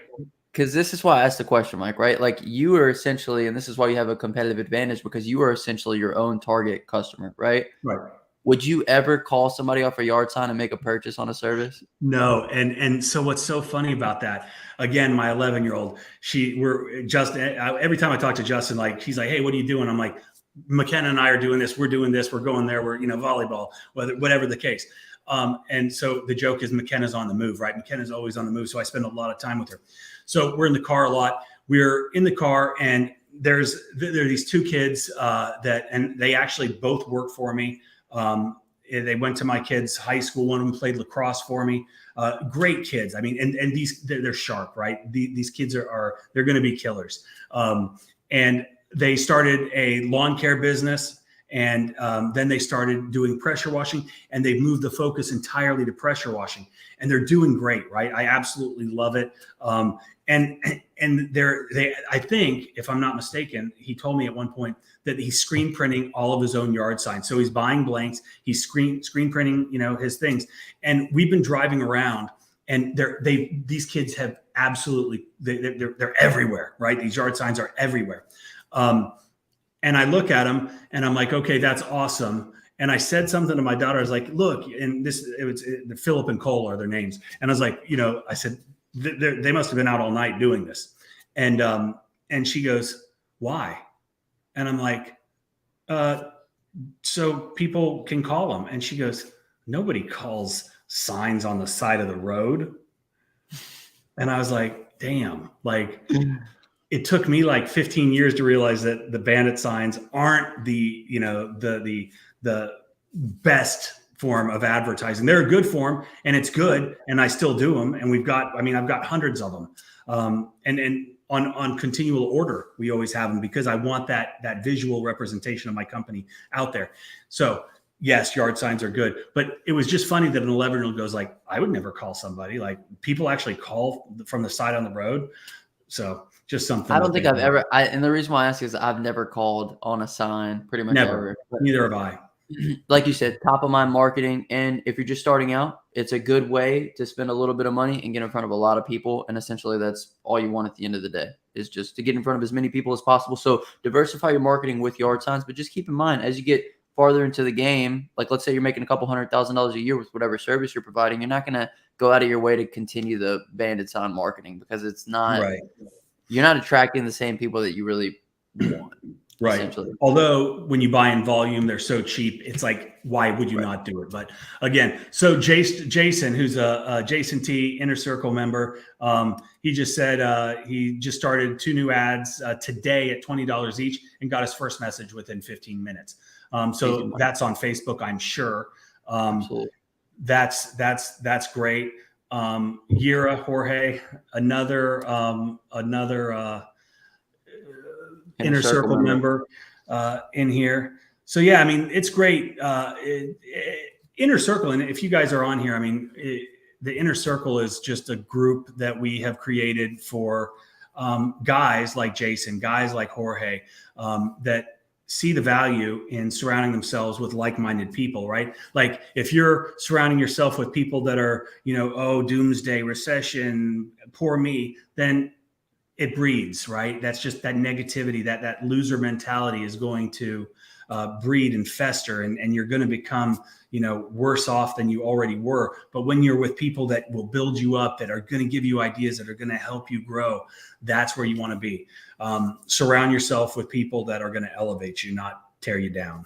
Because this is why I asked the question, Mike, right? Like you are essentially, and this is why you have a competitive advantage, because you are essentially your own target customer, right? Right. Would you ever call somebody off a yard sign and make a purchase on a service? No. And so what's so funny about that, again, my 11-year-old, every time I talk to Justin, like he's like, hey, what are you doing? I'm like, McKenna and I are doing this. We're doing this. We're going there. We're, volleyball, whatever the case. And so the joke is McKenna's on the move, right? McKenna's always on the move. So I spend a lot of time with her. So we're in the car a lot. We're in the car and there are these two kids and they actually both work for me. They went to my kids' high school. One of them played lacrosse for me. Great kids. I mean, and they're sharp, right? These kids they're going to be killers. And they started a lawn care business, and then they started doing pressure washing, and they've moved the focus entirely to pressure washing, and they're doing great, right? I absolutely love it. And I think, if I'm not mistaken, he told me at one point that he's screen printing all of his own yard signs. So he's buying blanks, he's screen printing, his things. And we've been driving around, and these kids have absolutely, they're everywhere, right? These yard signs are everywhere. And I look at them and I'm like, okay, that's awesome. And I said something to my daughter. I was like, look, and Philip and Cole are their names. And I was like, I said, they must have been out all night doing this. And she goes, why? And I'm like, so people can call them. And she goes, nobody calls signs on the side of the road. And I was like, damn, like it took me like 15 years to realize that the bandit signs aren't the best form of advertising. They're a good form and it's good. And I still do them. And I've got hundreds of them. And on continual order, we always have them because I want that visual representation of my company out there. So yes, yard signs are good, but it was just funny that an 11-year-old goes like, I would never call somebody. Like people actually call from the side on the road. So just something. I don't think I've ever, and the reason why I ask is I've never called on a sign pretty much never. ever. Neither have I. Like you said, top of mind marketing. And if you're just starting out, it's a good way to spend a little bit of money and get in front of a lot of people. And essentially that's all you want at the end of the day, is just to get in front of as many people as possible. So diversify your marketing with yard signs, but just keep in mind as you get farther into the game, like let's say you're making a couple $100,000 a year with whatever service you're providing, you're not going to go out of your way to continue the bandit sign marketing because it's not, right. you're not attracting the same people that you really want. Right. Essentially. Although when you buy in volume, they're so cheap. It's like, why would you not do it? But again, so Jason, who's a Jason T Inner Circle member, he just said he just started 2 new ads today at $20 each and got his first message within 15 minutes. So that's on Facebook, I'm sure. Absolutely. That's great. Yira, Jorge, another Inner Circle member in here. So yeah, I mean, it's great. Inner Circle, and if you guys are on here, I mean, the Inner Circle is just a group that we have created for guys like Jason, guys like Jorge, that see the value in surrounding themselves with like-minded people, right? Like if you're surrounding yourself with people that are, oh, doomsday, recession, poor me, then it breeds, right? That's just that negativity, that loser mentality is going to breed and fester, and you're going to become, worse off than you already were. But when you're with people that will build you up, that are going to give you ideas, that are going to help you grow, that's where you want to be. Surround yourself with people that are going to elevate you, not tear you down.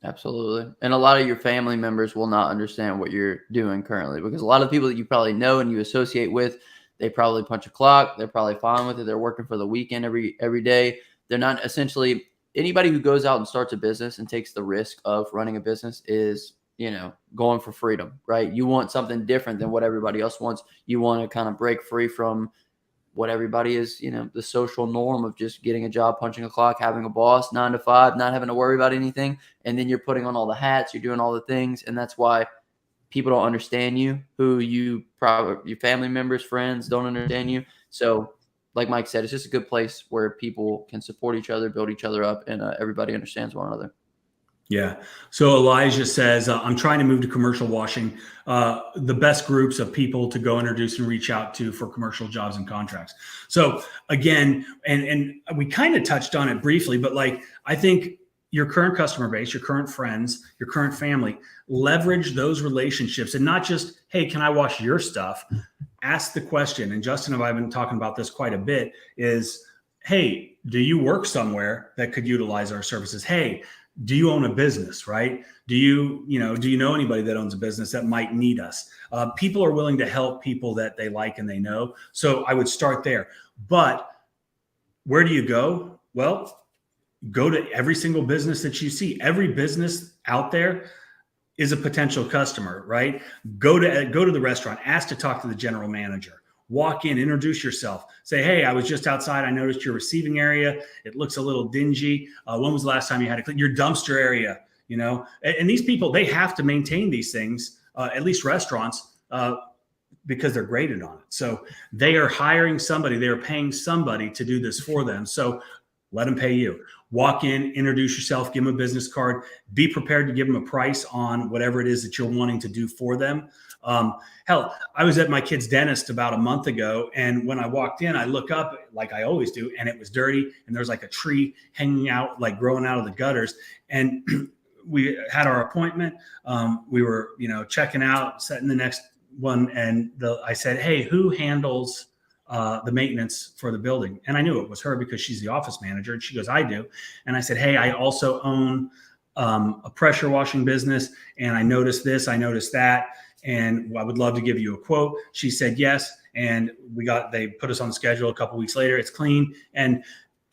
Absolutely. And a lot of your family members will not understand what you're doing currently, because a lot of people that you probably know and you associate with, they probably punch a clock. They're probably fine with it. They're working for the weekend every day. They're not essentially anybody who goes out and starts a business and takes the risk of running a business is, going for freedom, right? You want something different than what everybody else wants. You want to kind of break free from what everybody is, the social norm of just getting a job, punching a clock, having a boss, 9 to 5, not having to worry about anything. And then you're putting on all the hats, you're doing all the things. And that's why people don't understand you, who you probably, your family members, friends don't understand you. So like Mike said, it's just a good place where people can support each other, build each other up, and everybody understands one another. Yeah. So Elijah says, I'm trying to move to commercial washing. The best groups of people to go introduce and reach out to for commercial jobs and contracts. So again, and we kind of touched on it briefly, but like, I think your current customer base, your current friends, your current family, leverage those relationships, and not just, hey, can I wash your stuff? Ask the question. And Justin and I have been talking about this quite a bit is, hey, do you work somewhere that could utilize our services? Hey, do you own a business, right? Do you know anybody that owns a business that might need us? People are willing to help people that they like and they know. So I would start there. But where do you go? Well, go to every single business that you see. Every business out there is a potential customer, right? Go to the restaurant, ask to talk to the general manager. Walk in, introduce yourself. Say, hey, I was just outside. I noticed your receiving area. It looks a little dingy. When was the last time you had to clean your dumpster area? And these people, they have to maintain these things, at least restaurants, because they're graded on it. So they are hiring somebody, they are paying somebody to do this for them. So let them pay you. Walk in, introduce yourself, give them a business card, be prepared to give them a price on whatever it is that you're wanting to do for them. Hell, I was at my kid's dentist about a month ago, and when I walked in, I look up like I always do, and it was dirty, and there's like a tree hanging out, like growing out of the gutters. And we had our appointment. We were, checking out, setting the next one, and I said, hey, who handles the maintenance for the building? And I knew it was her because she's the office manager. And she goes, I do. And I said, hey, I also own a pressure washing business, and I noticed this, I noticed that, and I would love to give you a quote. She said yes, and they put us on the schedule. A couple weeks later, it's clean. And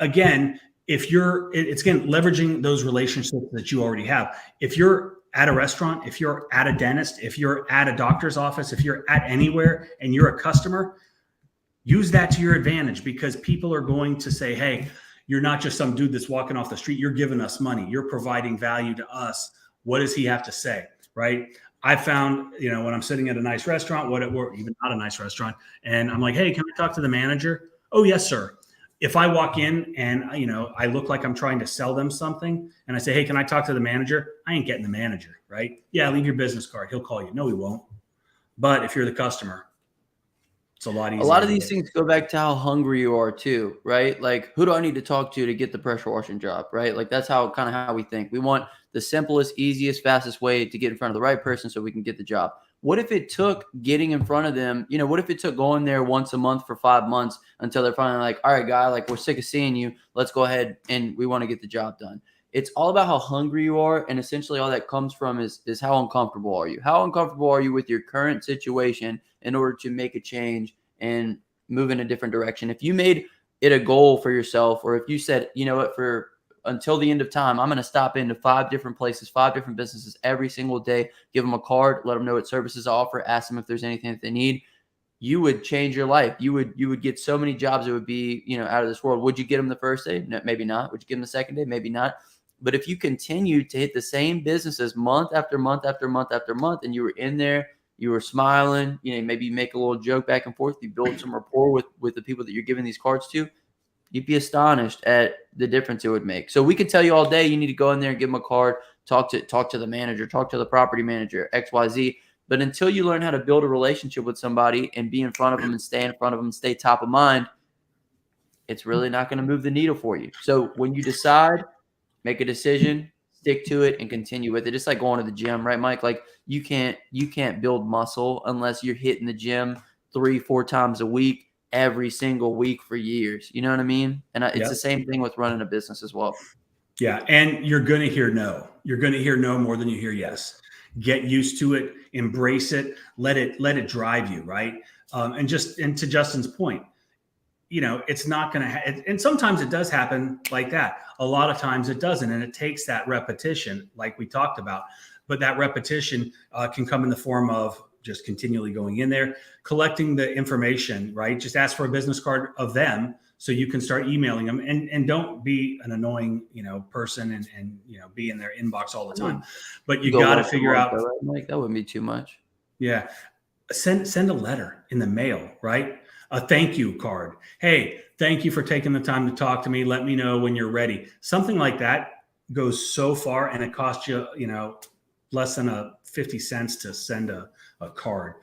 again, it's leveraging those relationships that you already have. If you're at a restaurant, if you're at a dentist, if you're at a doctor's office, if you're at anywhere and you're a customer, use that to your advantage, because people are going to say, hey, you're not just some dude that's walking off the street. You're giving us money. You're providing value to us. What does he have to say, right? I found, when I'm sitting at a nice restaurant, or even not a nice restaurant, and I'm like, hey, can I talk to the manager? Oh, yes, sir. If I walk in and, I look like I'm trying to sell them something, and I say, hey, can I talk to the manager? I ain't getting the manager, right? Yeah, leave your business card. He'll call you. No, he won't. But if you're the customer, it's a lot easier. A lot of these things go back to how hungry you are too, right? Like, who do I need to talk to get the pressure washing job, right? Like, that's how we think. We want the simplest, easiest, fastest way to get in front of the right person so we can get the job. What if it took getting in front of them? What if it took going there once a month for 5 months until they're finally like, all right, guy, like we're sick of seeing you. Let's go ahead and we want to get the job done. It's all about how hungry you are. And essentially all that comes from is how uncomfortable are you? How uncomfortable are you with your current situation in order to make a change and move in a different direction? If you made it a goal for yourself, or if you said, you know what, for until the end of time, I'm going to stop into 5 different places, 5 different businesses every single day, give them a card, let them know what services I offer, ask them if there's anything that they need. You would change your life. You would get so many jobs. It would be, out of this world. Would you get them the first day? No, maybe not. Would you get them the second day? Maybe not. But if you continue to hit the same businesses month after month after month after month, and you were in there, you were smiling, maybe you make a little joke back and forth, you build some rapport with the people that you're giving these cards to, you'd be astonished at the difference it would make. So we could tell you all day, you need to go in there and give them a card, talk to the manager, talk to the property manager, XYZ. But until you learn how to build a relationship with somebody and be in front of them and stay in front of them and stay top of mind, it's really not going to move the needle for you. So when you decide, make a decision, stick to it, and continue with it. It's like going to the gym, right, Mike? Like you can't build muscle unless you're hitting the gym 3-4 times a week, every single week for years. You know what I mean? And it's the same thing with running a business as well. Yeah. And you're going to hear no. You're going to hear no more than you hear yes. Get used to it, embrace it, let it drive you, right? And to Justin's point, it's not going to and sometimes it does happen like that. A lot of times it doesn't. And it takes that repetition, like we talked about. But that repetition can come in the form of just continually going in there, collecting the information, right? Just ask for a business card of them so you can start emailing them, and don't be an annoying, person and be in their inbox all the time. But you got to figure out, Mike, that wouldn't be too much. Yeah. Send a letter in the mail, right? A thank you card. Hey, thank you for taking the time to talk to me. Let me know when you're ready. Something like that goes so far, and it costs you, less than 50 cents to send a card.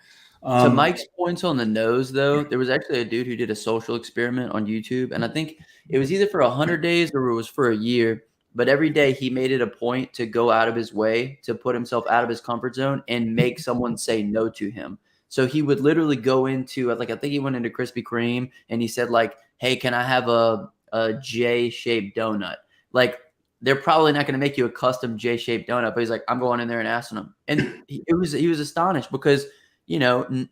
To Mike's points on the nose, though, there was actually a dude who did a social experiment on YouTube, and I think it was either for 100 days or it was for a year. But every day he made it a point to go out of his way to put himself out of his comfort zone and make someone say no to him. So he would literally go into, I think he went into Krispy Kreme and he said like, hey, can I have a J-shaped donut? Like, they're probably not going to make you a custom J-shaped donut, but he's like, I'm going in there and asking them. And he was astonished because,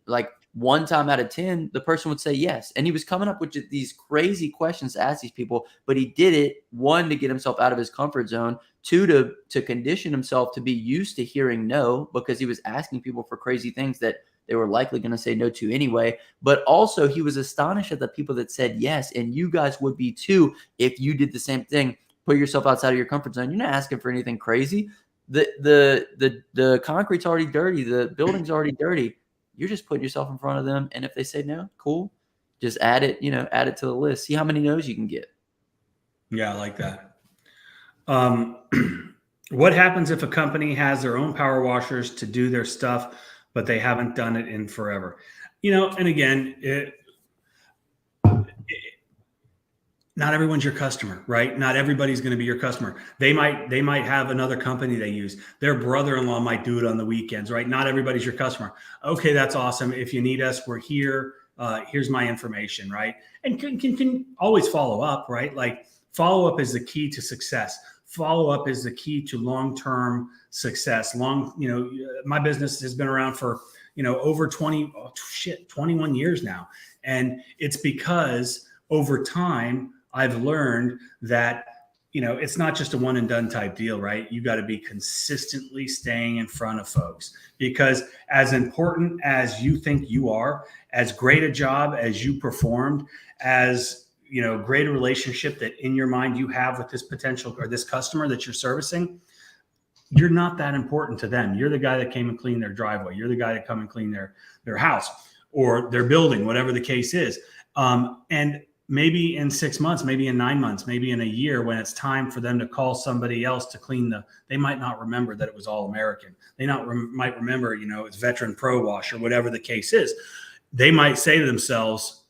like 1 time out of 10, the person would say yes. And he was coming up with these crazy questions to ask these people, but he did it, 1, to get himself out of his comfort zone, 2, to condition himself to be used to hearing no, because he was asking people for crazy things that they were likely going to say no to anyway. But also he was astonished at the people that said yes. And you guys would be too if you did the same thing. Put yourself outside of your comfort zone. You're not asking for anything crazy. The concrete's already dirty. The building's already dirty. You're just putting yourself in front of them. And if they say no, cool. Just add it to the list. See how many no's you can get. Yeah, I like that. What happens if a company has their own power washers to do their stuff, but they haven't done it in forever? And again, not everyone's your customer, right? Not everybody's going to be your customer. They might have another company they use. Their brother-in-law might do it on the weekends, right? Not everybody's your customer. Okay, that's awesome. If you need us, we're here. Here's my information, right? And can always follow up, right? Like, follow up is the key to success. Follow up is the key to long-term success. My business has been around for, over 21 years now. And it's because over time, I've learned that, it's not just a one and done type deal, right? You got to be consistently staying in front of folks, because as important as you think you are, as great a job as you performed, as, great a relationship that in your mind you have with this potential or this customer that you're servicing, you're not that important to them. You're the guy that came and cleaned their driveway. You're the guy that come and clean their house or their building, whatever the case is. And maybe in 6 months, maybe in 9 months, maybe in a year, when it's time for them to call somebody else to clean they might not remember that it was All American. They might remember, it's Veteran Pro Wash or whatever the case is. They might say to themselves,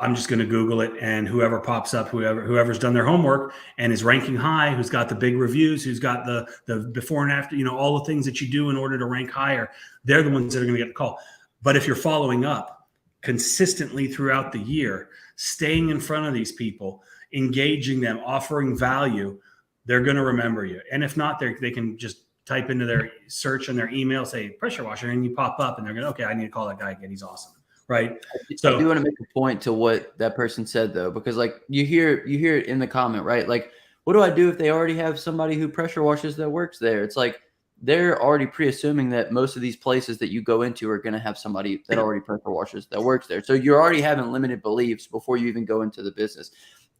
I'm just going to Google it, and whoever pops up, whoever's done their homework and is ranking high, who's got the big reviews, who's got the before and after, all the things that you do in order to rank higher, they're the ones that are going to get the call. But if you're following up consistently throughout the year, staying in front of these people, engaging them, offering value, they're going to remember you. And if not, they can just type into their search on their email, say pressure washer, and you pop up, and they're going, okay, I need to call that guy again. He's awesome. Right. So I do want to make a point to what that person said, though, because like you hear it in the comment, right? Like, what do I do if they already have somebody who pressure washes that works there? It's like they're already pre-assuming that most of these places that you go into are going to have somebody that already pressure washes that works there. So you're already having limited beliefs before you even go into the business.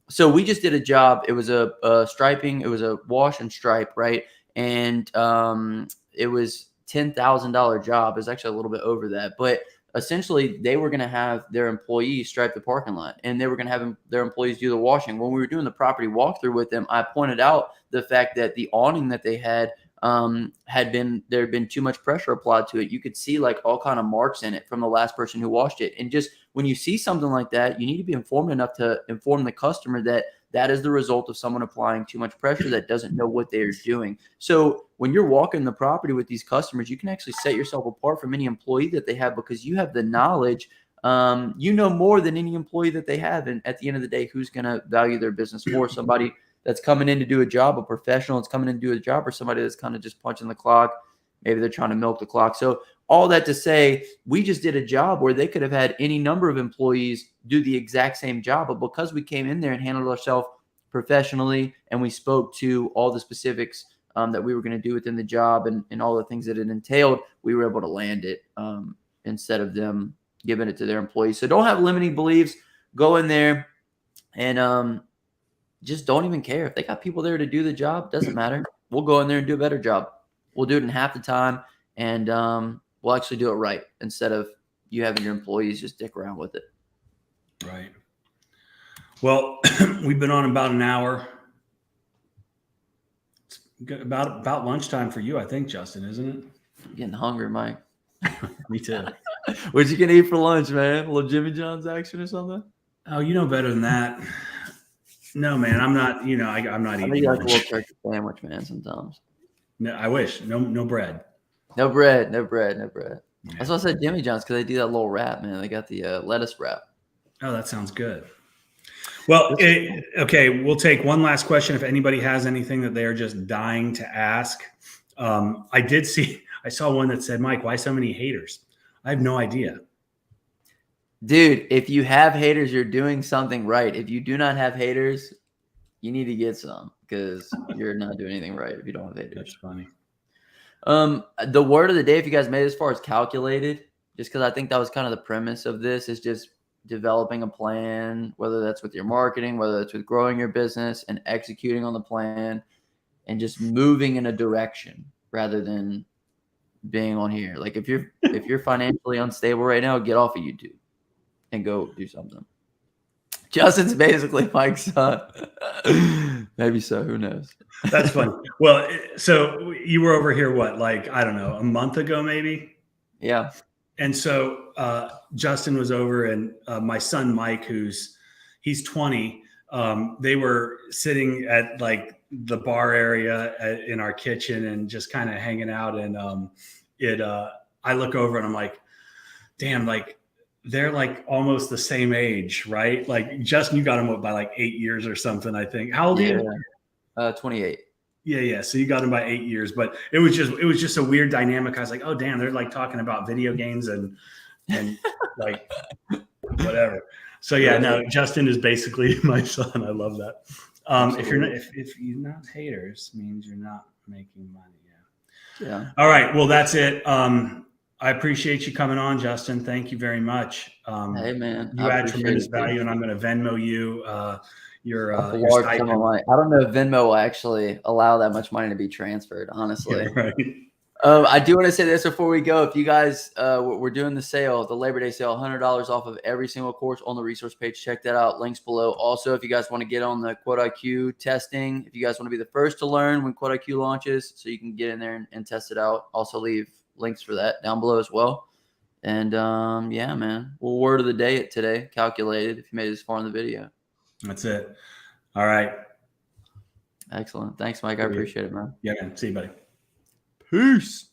So we just did a job. It was a striping. It was a wash and stripe, right? And it was $10,000 job. It was actually a little bit over that, but essentially they were going to have their employees stripe the parking lot, and they were going to have their employees do the washing. When we were doing the property walkthrough with them, I pointed out the fact that the awning that they had had been too much pressure applied to it. You could see like all kind of marks in it from the last person who washed it. And just when you see something like that, you need to be informed enough to inform the customer that that is the result of someone applying too much pressure that doesn't know what they're doing. So when you're walking the property with these customers, you can actually set yourself apart from any employee that they have, because you have the knowledge. You know more than any employee that they have. And at the end of the day, who's going to value their business more? Somebody that's coming in to do a job, a professional that's coming in to do a job, or somebody that's kind of just punching the clock. Maybe they're trying to milk the clock. So all that to say, we just did a job where they could have had any number of employees do the exact same job. But because we came in there and handled ourselves professionally, and we spoke to all the specifics that we were going to do within the job and all the things that it entailed, we were able to land it instead of them giving it to their employees. So don't have limiting beliefs. Go in there and just don't even care. If they got people there to do the job, doesn't matter. We'll go in there and do a better job. We'll do it in half the time, and we'll actually do it right instead of you having your employees just dick around with it. Right. Well, we've been on about an hour. It's about lunchtime for you, I think, Justin, isn't it? I'm getting hungry, Mike. Me too. What you gonna eat for lunch, man? A little Jimmy John's action or something? Oh, you know better than that. No, man, I'm not. I'm not eating. I like a little turkey sandwich, man. Sometimes. No, I wish. No bread. No bread. Yeah. That's why I said Jimmy John's, because they do that little wrap, man. They got the lettuce wrap. Oh, that sounds good. Well, okay, we'll take one last question. If anybody has anything that they're just dying to ask. I saw one that said, Mike, why so many haters? I have no idea. Dude, if you have haters, you're doing something right. If you do not have haters, you need to get some, because you're not doing anything right if you don't have haters. That's funny. The word of the day, if you guys made it as far as calculated, just because I think that was kind of the premise of this, is just developing a plan, whether that's with your marketing, whether that's with growing your business and executing on the plan, and just moving in a direction rather than being on here. Like if you're financially unstable right now, get off of YouTube and go do something. Justin's basically Mike's son. Maybe so. Who knows? That's funny. Well, so you were over here, what, like, I don't know, a month ago, maybe? Yeah. And so Justin was over, and my son, Mike, he's 20. They were sitting at like the bar area in our kitchen and just kind of hanging out. And I look over and I'm like, damn, like, they're like almost the same age, right? Like, Justin, you got him by like 8 years or something, I think. How old are you? 28. Yeah. So you got him by 8 years, but it was just a weird dynamic. I was like, oh damn, they're like talking about video games and like whatever. So yeah, no, Justin is basically my son. I love that. If you're not haters, means you're not making money. Yeah. All right. Well, that's it. I appreciate you coming on, Justin. Thank you very much. Hey man, you add tremendous value, and I'm going to Venmo you your stipend. I don't know if Venmo will actually allow that much money to be transferred, honestly. Yeah, right. I do want to say this before we go. If you guys, we're doing the sale, the Labor Day sale, $100 off of every single course on the resource page. Check that out. Links below. Also, if you guys want to get on the Quote IQ testing, if you guys want to be the first to learn when Quote IQ launches, so you can get in there and test it out. Also leave links for that down below as well. And yeah, man. Well, word of the day today, calculated. If you made it this far in the video, That's it. All right. excellent. Thanks, Mike. I appreciate it, man. Yeah, man. See you, buddy. Peace.